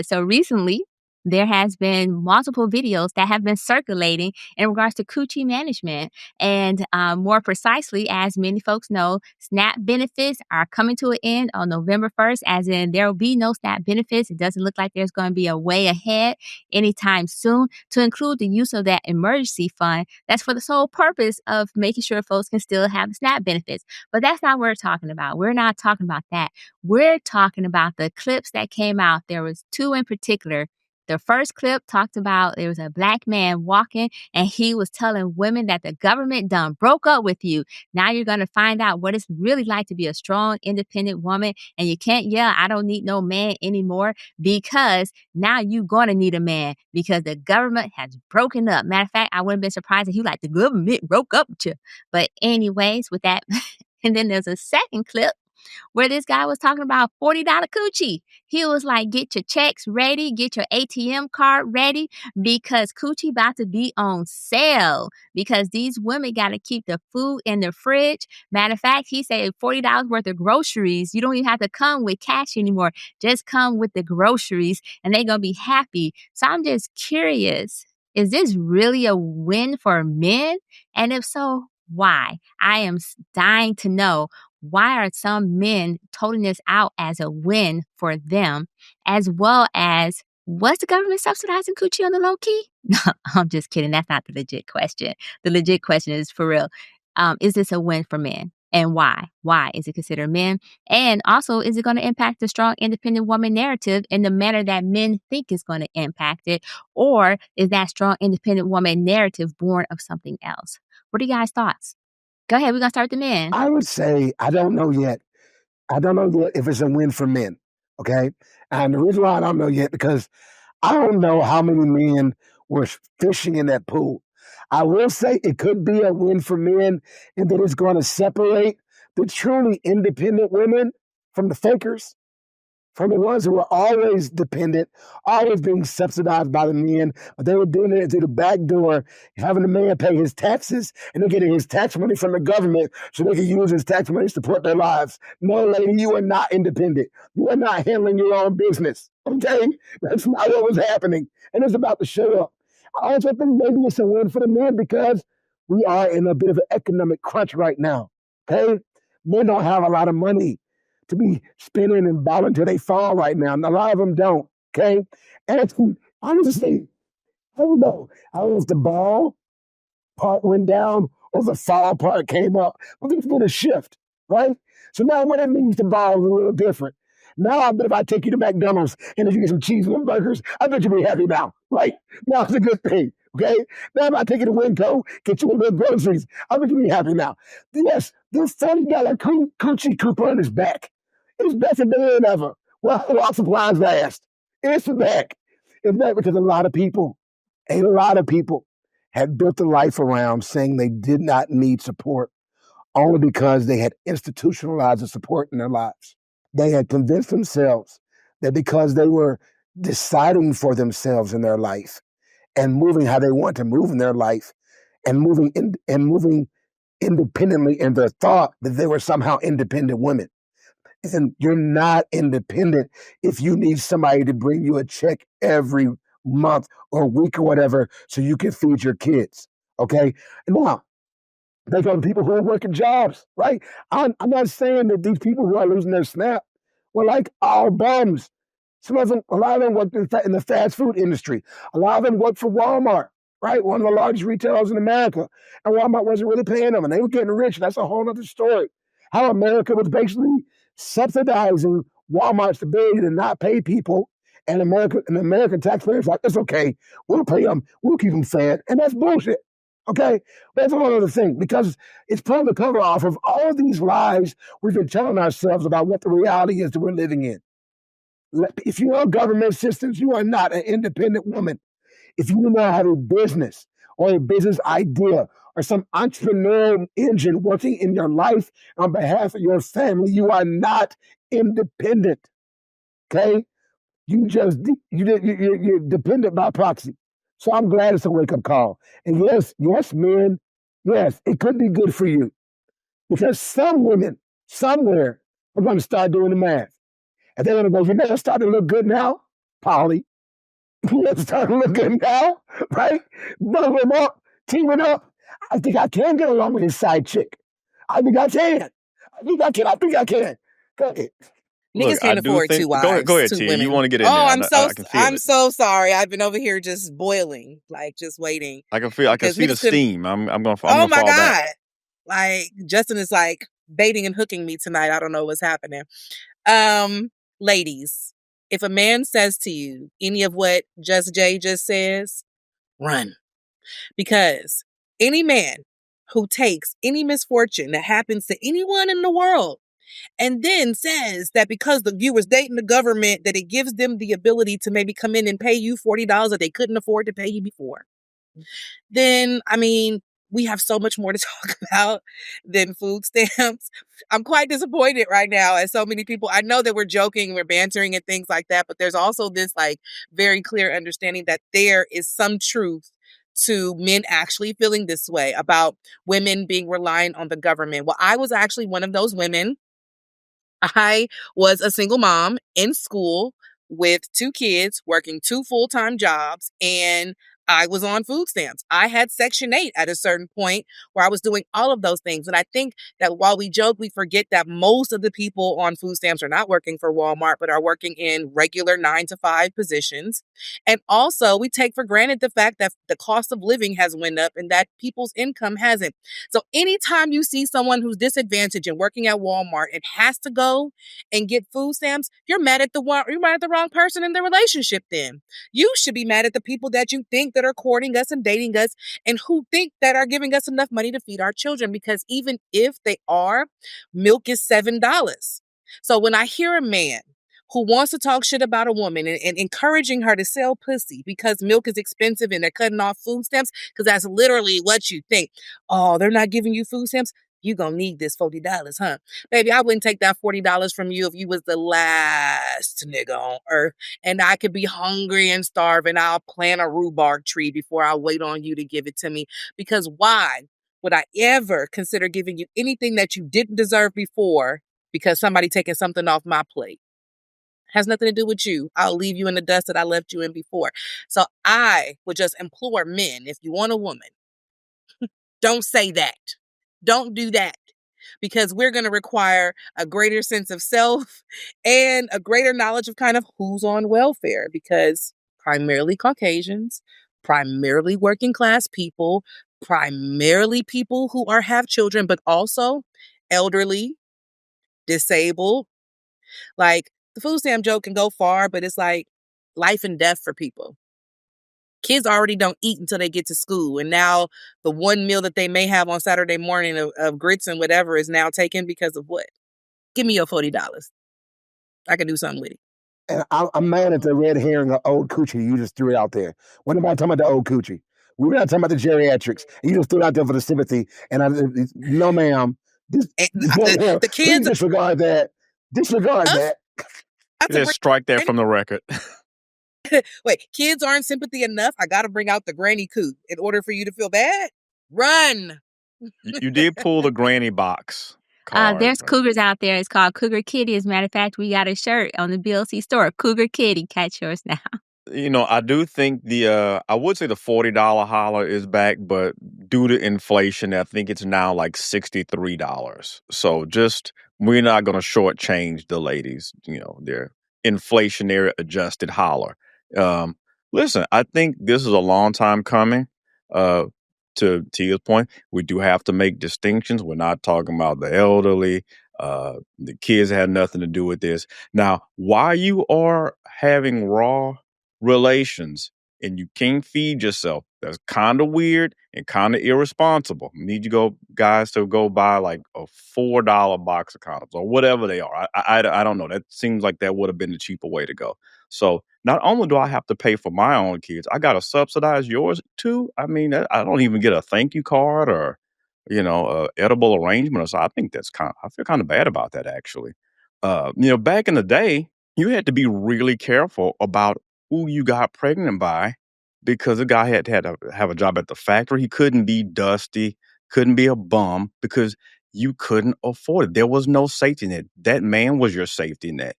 So recently, there has been multiple videos that have been circulating in regards to coochie management. And more precisely, as many folks know, SNAP benefits are coming to an end on November 1st, as in there will be no SNAP benefits. It doesn't look like there's going to be a way ahead anytime soon to include the use of that emergency fund. That's for the sole purpose of making sure folks can still have the SNAP benefits. But that's not what we're talking about. We're not talking about that. We're talking about the clips that came out. There was two in particular. The first clip talked about there was a black man walking and he was telling women that the government done broke up with you. Now you're going to find out what it's really like to be a strong, independent woman. And you can't yell, I don't need no man anymore, because now you're going to need a man because the government has broken up. Matter of fact, I wouldn't have been surprised if you like the government broke up with you. But anyways, with that, and then there's a second clip where this guy was talking about $40 coochie. He was like, get your checks ready, get your ATM card ready, because coochie about to be on sale, because these women got to keep the food in the fridge. Matter of fact, he said $40 worth of groceries. You don't even have to come with cash anymore. Just come with the groceries and they're going to be happy. So I'm just curious, is this really a win for men? And if so, why? I am dying to know, why are some men toting this out as a win for them, as well as, was the government subsidizing coochie on the low key? No, I'm just kidding. That's not the legit question. The legit question is, for real, is this a win for men? And why? Why is it considered men? And also, is it going to impact the strong, independent woman narrative in the manner that men think is going to impact it? Or is that strong, independent woman narrative born of something else? What are you guys' thoughts? Go ahead. We're going to start with the men. I would say, I don't know yet. I don't know yet if it's a win for men. Okay. And the reason why I don't know yet, because I don't know how many men were fishing in that pool. I will say it could be a win for men, and that it's going to separate the truly independent women from the fakers, from the ones who were always dependent, always being subsidized by the men, but they were doing it through the back door, having the man pay his taxes, and they're getting his tax money from the government so they can use his tax money to support their lives. No, lady, you are not independent. You are not handling your own business. Okay? That's not what was happening. And it's about to show up. I also think maybe it's a win for the men because we are in a bit of an economic crunch right now. Okay? Men don't have a lot of money to be spinning and balling till they fall right now. And a lot of them don't, okay? And honestly, I don't know. I don't know if the ball part went down or the fall part came up. But there's been a shift, right? So now what it means, the ball is a little different. Now I bet if I take you to McDonald's and if you get some cheese and burgers, I bet you'll be happy now, right? Now it's a good thing, okay? Now if I take you to Winco, get you a little groceries, I bet you'll be happy now. Yes, this $30 coochie coupon is back. It's better than ever. Well, while supplies last. It's back. It's back because a lot of people had built a life around saying they did not need support only because they had institutionalized the support in their lives. They had convinced themselves that because they were deciding for themselves in their life and moving how they want to move in their life and moving independently in their thought, that they were somehow independent women. And you're not independent if you need somebody to bring you a check every month or week or whatever so you can feed your kids, okay? Now, they go to people who are working jobs, right? I'm not saying that these people who are losing their SNAP were like all bums. A lot of them work in the fast food industry. A lot of them work for Walmart, right? One of the largest retailers in America. And Walmart wasn't really paying them, and they were getting rich. That's a whole other story. How America was basically subsidizing Walmart's ability to not pay people, and American taxpayers like, it's okay, we'll pay them, we'll keep them fed, and that's bullshit. Okay, that's another thing, because it's pulling the cover off of all of these lies we've been telling ourselves about what the reality is that we're living in. If you are government assistance, you are not an independent woman. If you do not have a business or a business idea or some entrepreneurial engine working in your life on behalf of your family, you are not independent. Okay? You're dependent by proxy. So I'm glad it's a wake-up call. And yes, men, yes, it could be good for you. Because some women, somewhere, are going to start doing the math. And they're going to go, you know, it's starting to look good now. Polly. Let's start looking now, right? Both them up, teaming up. I think I can get along with his side chick. I think I can. I think I can. I think I can. Go ahead. Look, Niggas I can't do afford two think. Go ahead, go wives, ahead, two T. You women. want to get in Oh, there? I'm I can feel I'm it. so sorry. I've been over here just boiling, like just waiting I can feel. I can because see the niggas couldn't. steam. I'm Oh gonna my fall back. god! Like Justin is like baiting and hooking me tonight. I don't know what's happening. Um, Ladies, if a man says to you any of what Just Jay just says, run. Because any man who takes any misfortune that happens to anyone in the world and then says that because you was dating the government that it gives them the ability to maybe come in and pay you $40 that they couldn't afford to pay you before, then I mean, we have so much more to talk about than food stamps. I'm quite disappointed right now as so many people. I know that we're joking, we're bantering and things like that, but there's also this like very clear understanding that there is some truth to men actually feeling this way about women being reliant on the government. Well, I was actually one of those women. I was a single mom in school with two kids, working two full-time jobs, and I was on food stamps. I had Section 8 at a certain point where I was doing all of those things. And I think that while we joke, we forget that most of the people on food stamps are not working for Walmart, but are working in regular 9 to 5 positions. And also, we take for granted the fact that the cost of living has went up and that people's income hasn't. So anytime you see someone who's disadvantaged and working at Walmart and has to go and get food stamps, you're mad at you're mad at the wrong person in the relationship then. You should be mad at the people that you think that are courting us and dating us and who think that are giving us enough money to feed our children, because even if they are, milk is $7. So when I hear a man who wants to talk shit about a woman and encouraging her to sell pussy because milk is expensive and they're cutting off food stamps, because that's literally what you think. Oh, they're not giving you food stamps? You gonna need this $40, huh? Baby, I wouldn't take that $40 from you if you was the last nigga on earth. And I could be hungry and starving. I'll plant a rhubarb tree before I wait on you to give it to me. Because why would I ever consider giving you anything that you didn't deserve before because somebody taking something off my plate? Has nothing to do with you. I'll leave you in the dust that I left you in before. So I would just implore men, if you want a woman, don't say that. Don't do that, because we're going to require a greater sense of self and a greater knowledge of kind of who's on welfare, because primarily Caucasians, primarily working class people, primarily people who have children, but also elderly, disabled. Like, the food stamp joke can go far, but it's like life and death for people. Kids already don't eat until they get to school. And now the one meal that they may have on Saturday morning of grits and whatever is now taken because of what? Give me your $40. I can do something with it. And I'm mad at the red herring of old Kewchie you just threw it out there. What am I talking about the old Kewchie? We're not talking about the geriatrics. And you just threw it out there for the sympathy. And no, ma'am. The Please kids, disregard that. Disregard us, that. I have to Just strike that from the record. wait, kids aren't sympathy enough. I got to bring out the granny coup in order for you to feel bad. Run. You did pull the granny box card. There's cougars out there. It's called Cougar Kitty. As a matter of fact, we got a shirt on the BLC store. Cougar Kitty. Catch yours now. I do think I would say the $40 holler is back, but due to inflation, I think it's now like $63. So we're not going to shortchange the ladies, their inflationary adjusted holler. Um, Listen, I think this is a long time coming. Uh, to Tia's point, we do have to make distinctions. We're not talking about the elderly. The kids had nothing to do with this. Now, why you are having raw relations and you can't feed yourself, that's kind of weird and kind of irresponsible. Need you guys to go buy like a $4 box of condoms or whatever they are. I don't know. That seems like that would have been the cheaper way to go. So not only do I have to pay for my own kids, I got to subsidize yours too. I mean, I don't even get a thank you card or a edible arrangement or so. I think I feel kind of bad about that actually. Back in the day, you had to be really careful about who you got pregnant by, because the guy had to have a job at the factory. He couldn't be dusty, couldn't be a bum, because you couldn't afford it. There was no safety net. That man was your safety net.